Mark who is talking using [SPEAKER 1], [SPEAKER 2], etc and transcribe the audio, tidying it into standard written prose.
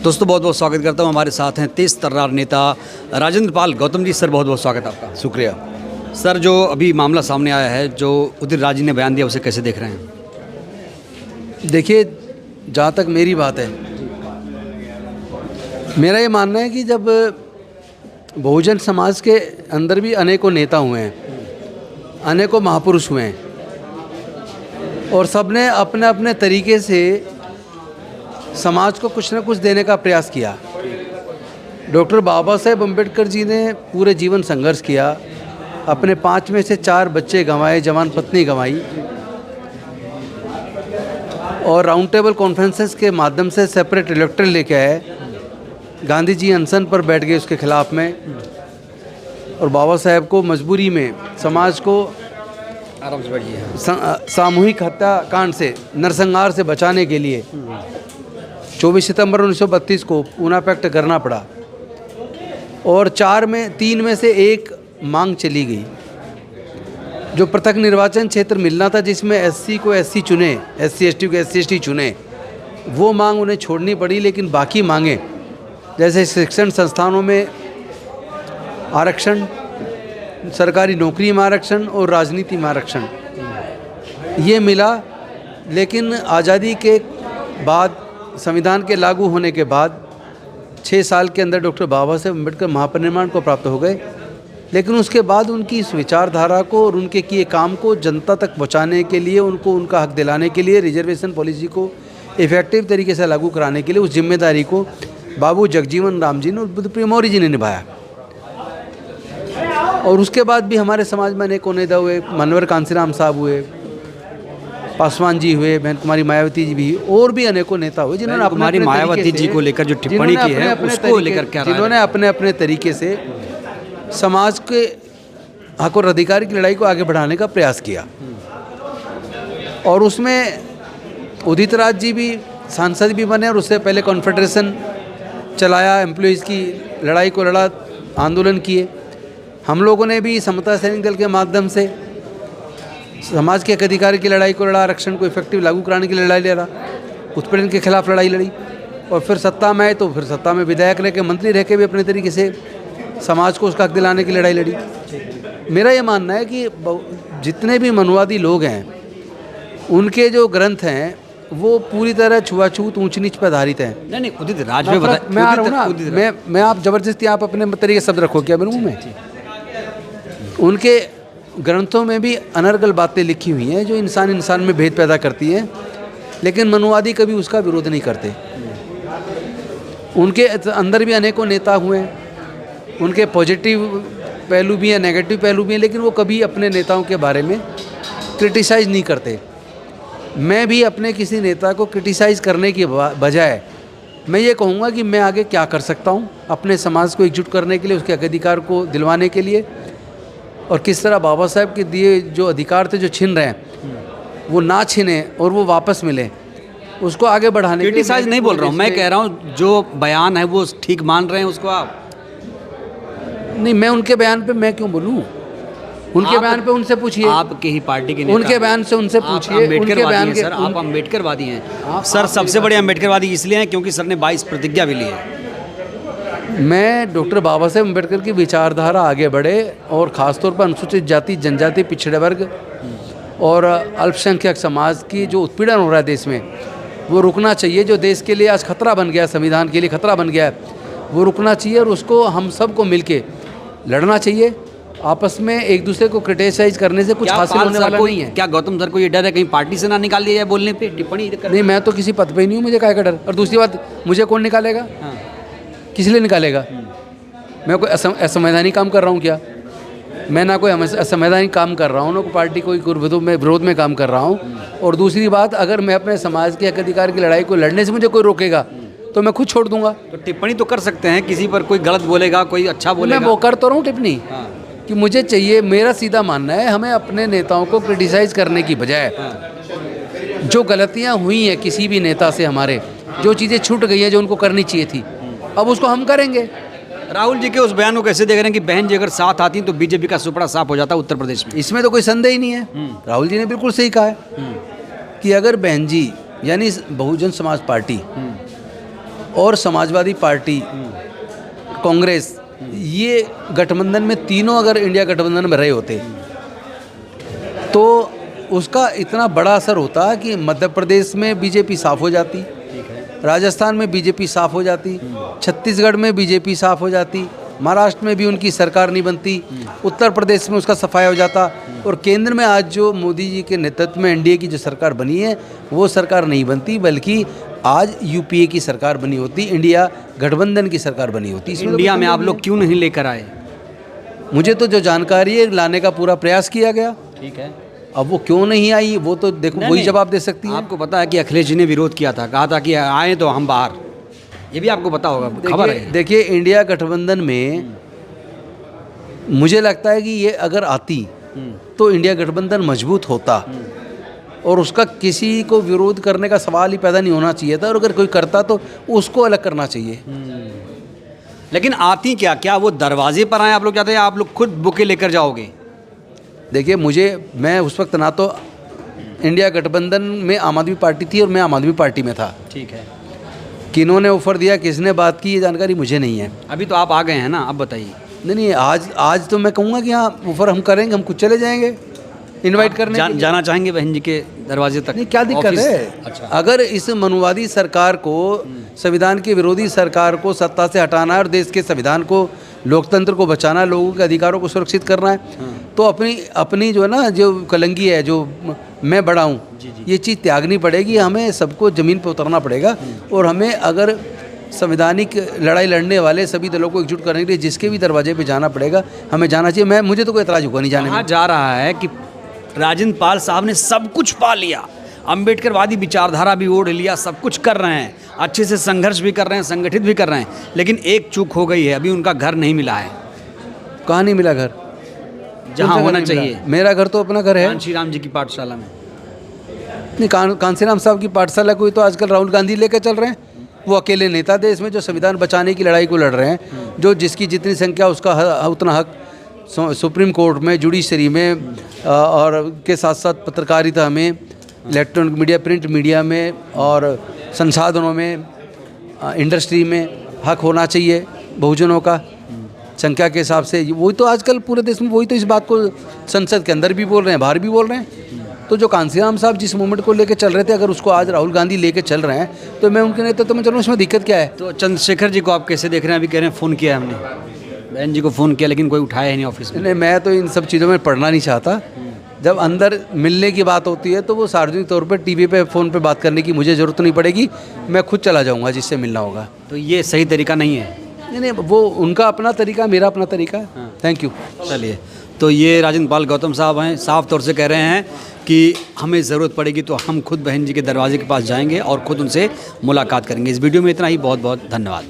[SPEAKER 1] दोस्तों बहुत बहुत स्वागत करता हूँ। हमारे साथ हैं तेज तर्रार नेता राजेंद्र पाल गौतम जी। सर बहुत बहुत स्वागत आपका।
[SPEAKER 2] शुक्रिया।
[SPEAKER 1] सर, जो अभी मामला सामने आया है, जो उदित राज जी ने बयान दिया, उसे कैसे देख रहे हैं?
[SPEAKER 2] देखिए, जहाँ तक मेरी बात है, मेरा ये मानना है कि जब बहुजन समाज के अंदर भी अनेकों नेता हुए हैं, अनेकों महापुरुष हुए हैं, और सबने अपने अपने तरीके से समाज को कुछ न कुछ देने का प्रयास किया। डॉक्टर बाबा साहेब अम्बेडकर जी ने पूरे जीवन संघर्ष किया, अपने 5 में से 4 बच्चे गंवाए, जवान पत्नी गंवाई, और राउंड टेबल कॉन्फ्रेंसेस के माध्यम से सेपरेट इलेक्टोरल लेके आए। गांधी जी अनशन पर बैठ गए उसके खिलाफ में, और बाबा साहेब को मजबूरी में समाज को
[SPEAKER 1] आराम से बैठिए।
[SPEAKER 2] सामूहिक हत्याकांड से, नरसंहार से बचाने के लिए 24 सितंबर 1932 को पूना पैक्ट करना पड़ा, और 3 में से 1 मांग चली गई। जो पृथक निर्वाचन क्षेत्र मिलना था, जिसमें एससी को एससी चुने, एससी एसटी को एससी एसटी चुने, वो मांग उन्हें छोड़नी पड़ी। लेकिन बाकी मांगें, जैसे शिक्षण संस्थानों में आरक्षण, सरकारी नौकरी में आरक्षण और राजनीति में आरक्षण, ये मिला। लेकिन आज़ादी के बाद, संविधान के लागू होने के बाद 6 साल के अंदर डॉक्टर बाबा साहेब अम्बेडकर महापरिनिर्वाण को प्राप्त हो गए। लेकिन उसके बाद उनकी इस विचारधारा को और उनके किए काम को जनता तक पहुंचाने के लिए, उनको उनका हक दिलाने के लिए, रिजर्वेशन पॉलिसी को इफेक्टिव तरीके से लागू कराने के लिए, उस जिम्मेदारी को बाबू जगजीवन राम जी ने और बुद्धप्रिय मौर्य जी ने निभाया। और उसके बाद भी हमारे समाज में अनेकों नेता हुए, मनोहर कांसीराम साहब हुए, पासवान जी हुए, बहन कुमारी मायावती जी भी, और भी अनेकों नेता हुए जिन्होंने
[SPEAKER 1] अपने मायावती जी को लेकर जो टिप्पणी की है, उसको लेकर क्या,
[SPEAKER 2] जिन्होंने अपने अपने तरीके से समाज के हक और अधिकार की लड़ाई को आगे बढ़ाने का प्रयास किया। और उसमें उदित राज जी भी सांसद भी बने, और उससे पहले कॉन्फेडरेशन चलाया, एम्प्लॉइज़ की लड़ाई को लड़ा, आंदोलन किए। हम लोगों ने भी समता सैनिक दल के माध्यम से समाज के हक अधिकार की लड़ाई को लड़ा, आरक्षण को इफेक्टिव लागू कराने की लड़ाई लड़ा, उत्पीड़न के खिलाफ लड़ाई लड़ी। और फिर सत्ता में आए तो फिर सत्ता में विधायक रह के, मंत्री रह के भी अपने तरीके से समाज को उसका हक दिलाने की लड़ाई लड़ी। मेरा ये मानना है कि जितने भी मनुवादी लोग हैं, उनके जो ग्रंथ हैं वो पूरी तरह छुआछूत, ऊंच नीच पर आधारित हैं।
[SPEAKER 1] नहीं, उदित राज में बता,
[SPEAKER 2] मैं आ रहा हूँ ना, मैं आप जबरदस्ती आप अपने तरीके शब्द रखो क्या मेरे मुँह में? उनके ग्रंथों में भी अनर्गल बातें लिखी हुई हैं जो इंसान में भेद पैदा करती हैं, लेकिन मनुवादी कभी उसका विरोध नहीं करते। उनके अंदर भी अनेकों नेता हुए हैं, उनके पॉजिटिव पहलू भी हैं, नेगेटिव पहलू भी हैं, लेकिन वो कभी अपने नेताओं के बारे में क्रिटिसाइज़ नहीं करते। मैं भी अपने किसी नेता को क्रिटिसाइज़ करने की बजाय मैं ये कहूँगा कि मैं आगे क्या कर सकता हूँ अपने समाज को एकजुट करने के लिए, उसके हक अधिकार को दिलवाने के लिए, और किस तरह बाबा साहब के दिए जो अधिकार थे, जो छिन रहे हैं, वो ना छिने और वो वापस मिले, उसको आगे बढ़ाने के लिए।
[SPEAKER 1] क्रिटिसाइज नहीं बोल रहा हूँ, मैं कह रहा हूँ जो बयान है वो ठीक मान रहे हैं उसको आप?
[SPEAKER 2] नहीं, मैं उनके बयान पे मैं क्यों बोलूँ? उनके बयान पे उनसे पूछिए,
[SPEAKER 1] आपके ही पार्टी के नेता,
[SPEAKER 2] उनके बयान से उनसे पूछिए। उनके बयान के,
[SPEAKER 1] सर आप अम्बेडकरवादी हैं। सर सबसे बड़े अम्बेडकरवादी इसलिए हैं क्योंकि सर ने 22 प्रतिज्ञा भी ली है।
[SPEAKER 2] मैं डॉक्टर बाबा साहेब अम्बेडकर की विचारधारा आगे बढ़े, और ख़ासतौर पर अनुसूचित जाति, जनजाति, पिछड़े वर्ग और अल्पसंख्यक समाज की जो उत्पीड़न हो रहा है देश में, वो रुकना चाहिए। जो देश के लिए आज खतरा बन गया, संविधान के लिए खतरा बन गया है, वो रुकना चाहिए, और उसको हम सबको मिलके लड़ना चाहिए। आपस में एक दूसरे को क्रिटिसाइज करने से कुछ हासिल होने वाला नहीं है।
[SPEAKER 1] क्या गौतम सर को ये डर है कहीं पार्टी से ना निकाल दिया जाए बोलने पे, टिप्पणी करने?
[SPEAKER 2] नहीं, मैं तो किसी पद पे ही नहीं हूँ, मुझे काय का डर। और दूसरी बात, मुझे कौन निकालेगा? किस लिए निकालेगा? मैं कोई असंवैधानिक काम कर रहा हूँ क्या? मैं ना कोई असंवैधानिक काम कर रहा हूँ, ना कोई पार्टी कोई विरोध में काम कर रहा हूँ। और दूसरी बात, अगर मैं अपने समाज के हक अधिकार की लड़ाई को लड़ने से मुझे कोई रोकेगा तो मैं खुद छोड़ दूंगा।
[SPEAKER 1] तो टिप्पणी तो कर सकते हैं, किसी पर कोई गलत बोलेगा, कोई अच्छा बोलेगा।
[SPEAKER 2] मैं वो कर तो रहा हूँ टिप्पणी, कि मुझे चाहिए, मेरा सीधा मानना है, हमें अपने नेताओं को क्रिटिसाइज करने की बजाय जो गलतियाँ हुई हैं किसी भी नेता से, हमारे जो चीज़ें छूट गई हैं जो उनको करनी चाहिए थी, अब उसको हम करेंगे।
[SPEAKER 1] राहुल जी के उस बयान को कैसे देख रहे हैं कि बहन जी अगर साथ आती तो बीजेपी का सुपड़ा साफ हो जाता उत्तर प्रदेश में?
[SPEAKER 2] इसमें तो कोई संदेह ही नहीं है। राहुल जी ने बिल्कुल सही कहा है कि अगर बहन जी यानी बहुजन समाज पार्टी और समाजवादी पार्टी, कांग्रेस, ये गठबंधन में तीनों अगर इंडिया गठबंधन में रहे होते तो उसका इतना बड़ा असर होता कि मध्य प्रदेश में बीजेपी साफ हो जाती, राजस्थान में बीजेपी साफ हो जाती, छत्तीसगढ़ में बीजेपी साफ हो जाती, महाराष्ट्र में भी उनकी सरकार नहीं बनती, उत्तर प्रदेश में उसका सफाया हो जाता, और केंद्र में आज जो मोदी जी के नेतृत्व में एनडीए की जो सरकार बनी है वो सरकार नहीं बनती, बल्कि आज यूपीए की सरकार बनी होती, इंडिया गठबंधन की सरकार बनी होती। इसमें
[SPEAKER 1] इंडिया में आप लोग क्यों नहीं लेकर आए?
[SPEAKER 2] मुझे तो जो जानकारी है लाने का पूरा प्रयास किया गया।
[SPEAKER 1] ठीक है,
[SPEAKER 2] अब वो क्यों नहीं आई वो तो देखो वही जवाब दे सकती है।
[SPEAKER 1] आपको पता है कि अखिलेश जी ने विरोध किया था, कहा था कि आए तो हम बाहर, ये भी आपको पता होगा, खबर है।
[SPEAKER 2] देखिए इंडिया गठबंधन में मुझे लगता है कि ये अगर आती तो इंडिया गठबंधन मजबूत होता और उसका किसी को विरोध करने का सवाल ही पैदा नहीं होना चाहिए था, और अगर कोई करता तो उसको अलग करना चाहिए।
[SPEAKER 1] लेकिन आती क्या वो दरवाजे पर आए आप लोग चाहते हैं, आप लोग खुद बुके लेकर जाओगे?
[SPEAKER 2] देखिए मैं उस वक्त ना तो इंडिया गठबंधन में आम आदमी पार्टी थी और मैं आम आदमी पार्टी में था।
[SPEAKER 1] ठीक है,
[SPEAKER 2] किन्होंने ऑफर दिया, किसने बात की, ये जानकारी मुझे नहीं है।
[SPEAKER 1] अभी तो आप आ गए हैं ना, अब बताइए।
[SPEAKER 2] नहीं, आज तो मैं कहूँगा कि हाँ ऑफर हम करेंगे, हम खुद चले जाएंगे इनवाइट करने के लिए।
[SPEAKER 1] जाना चाहेंगे बहन जी के दरवाजे तक?
[SPEAKER 2] नहीं, क्या दिक्कत है?
[SPEAKER 1] अच्छा,
[SPEAKER 2] अगर इस मनुवादी सरकार को, संविधान के विरोधी सरकार को सत्ता से हटाना है और देश के संविधान को, लोकतंत्र को बचाना है, लोगों के अधिकारों को सुरक्षित करना है, तो अपनी जो है ना जो कलंगी है, जो मैं बड़ा हूँ, ये चीज़ त्यागनी पड़ेगी। हमें सबको ज़मीन पर उतरना पड़ेगा और हमें अगर संवैधानिक लड़ाई लड़ने वाले सभी दलों को एकजुट करने के लिए जिसके भी दरवाजे पे जाना पड़ेगा, हमें जाना चाहिए। मुझे तो कोई एतराज़ होगा नहीं जाने में।
[SPEAKER 1] जा रहा है कि राजेंद्र पाल साहब ने सब कुछ पा लिया, अम्बेडकरवादी विचारधारा भी ओढ़ लिया, सब कुछ कर रहे हैं, अच्छे से संघर्ष भी कर रहे हैं, संगठित भी कर रहे हैं, लेकिन एक चूक हो गई है, अभी उनका घर नहीं मिला है।
[SPEAKER 2] कहाँ नहीं मिला घर?
[SPEAKER 1] जहाँ होना चाहिए।
[SPEAKER 2] मेरा घर तो अपना घर है,
[SPEAKER 1] कांशी राम जी की पाठशाला में।
[SPEAKER 2] नहीं, कांसी राम साहब की पाठशाला को तो आजकल राहुल गांधी लेकर चल रहे हैं। वो अकेले नेता देश में जो संविधान बचाने की लड़ाई को लड़ रहे हैं, जो जिसकी जितनी संख्या उसका उतना हक सुप्रीम कोर्ट में, जुडिशरी में और के साथ साथ पत्रकारिता में, इलेक्ट्रॉनिक मीडिया, प्रिंट मीडिया में और संसाधनों में, इंडस्ट्री में हक होना चाहिए बहुजनों का संख्या के हिसाब से। वही तो आजकल पूरे देश में वही तो इस बात को संसद के अंदर भी बोल रहे हैं, बाहर भी बोल रहे हैं। तो जो कांसीराम साहब जिस मूवमेंट को लेकर चल रहे थे, अगर उसको आज राहुल गांधी लेकर चल रहे हैं तो मैं उनके नेतृत्व में चलूँ, इसमें दिक्कत क्या है?
[SPEAKER 1] तो चंद्रशेखर जी को आप कैसे देख रहे हैं? अभी कह रहे हैं फ़ोन किया है हमने, बहन जी को फ़ोन किया लेकिन कोई उठाया ही नहीं ऑफिस में।
[SPEAKER 2] नहीं, मैं तो इन सब चीज़ों में पढ़ना नहीं चाहता। जब अंदर मिलने की बात होती है तो वो सार्वजनिक तौर पर टीवी पे, फ़ोन पे बात करने की मुझे ज़रूरत नहीं पड़ेगी, मैं खुद चला जाऊँगा जिससे मिलना होगा।
[SPEAKER 1] तो ये सही तरीका नहीं है?
[SPEAKER 2] नहीं, वो उनका अपना तरीका, मेरा अपना तरीका। Thank you.
[SPEAKER 1] चलिए, तो ये राजेंद्र पाल गौतम साहब हैं, साफ तौर से कह रहे हैं कि हमें ज़रूरत पड़ेगी तो हम खुद बहन जी के दरवाजे के पास जाएंगे और खुद उनसे मुलाकात करेंगे। इस वीडियो में इतना ही, बहुत बहुत धन्यवाद।